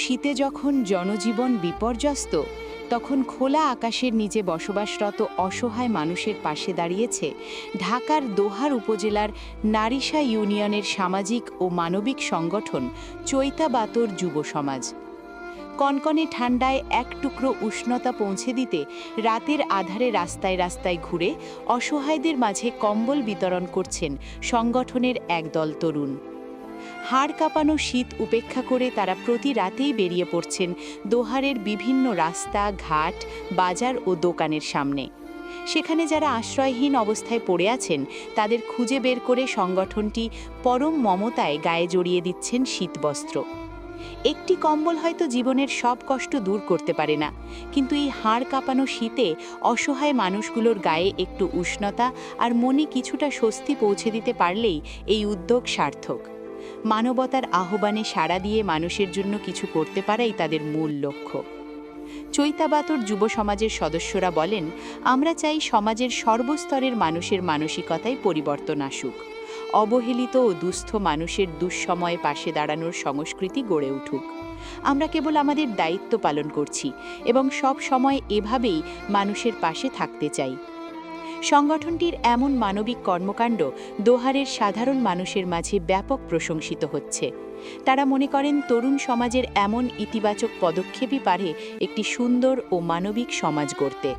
শীতে যখন জনজীবন বিপর্যস্ত, তখন খোলা আকাশের নিচে বসবাসরত অসহায় মানুষের পাশে দাঁড়িয়েছে ঢাকার দোহার উপজেলার নারিশা ইউনিয়নের সামাজিক ও মানবিক সংগঠন চৈতাবাতর যুব সমাজ। কনকনে ঠান্ডায় এক টুকরো উষ্ণতা পৌঁছে দিতে রাতের আধারে রাস্তায় রাস্তায় ঘুরে অসহায়দের মাঝে কম্বল বিতরণ করছেন সংগঠনের একদল তরুণ। হাড় কাঁপানো শীত উপেক্ষা করে তারা প্রতি রাতেই বেরিয়ে পড়ছেন দোহারের বিভিন্ন রাস্তা, ঘাট, বাজার ও দোকানের সামনে। সেখানে যারা আশ্রয়হীন অবস্থায় পড়ে আছেন তাদের খুঁজে বের করে সংগঠনটি পরম মমতায় গায়ে জড়িয়ে দিচ্ছেন শীতবস্ত্র। একটি কম্বল হয়তো জীবনের সব কষ্ট দূর করতে পারে না, কিন্তু এই হাড় কাঁপানো শীতে অসহায় মানুষগুলোর গায়ে একটু উষ্ণতা আর মনে কিছুটা স্বস্তি পৌঁছে দিতে পারলেই এই উদ্যোগ সার্থক। মানবতার আহ্বানে সাড়া দিয়ে মানুষের জন্য কিছু করতে পারাই তাদের মূল লক্ষ্য। চৈতাবাতর যুব সমাজের সদস্যরা বলেন, আমরা চাই সমাজের সর্বস্তরের মানুষের মানসিকতায় পরিবর্তন আসুক। অবহেলিত ও দুস্থ মানুষের দুঃসময়ে পাশে দাঁড়ানোর সংস্কৃতি গড়ে উঠুক। আমরা কেবল আমাদের দায়িত্ব পালন করছি এবং সব সময় এভাবেই মানুষের পাশে থাকতে চাই। সংগঠনটির এমন মানবিক কর্মকাণ্ড দোহারের সাধারণ মানুষের মাঝে ব্যাপক প্রশংসিত হচ্ছে। তারা মনে করেন তরুণ সমাজের এমন ইতিবাচক পদক্ষেপই পারে একটি সুন্দর ও মানবিক সমাজ গড়তে।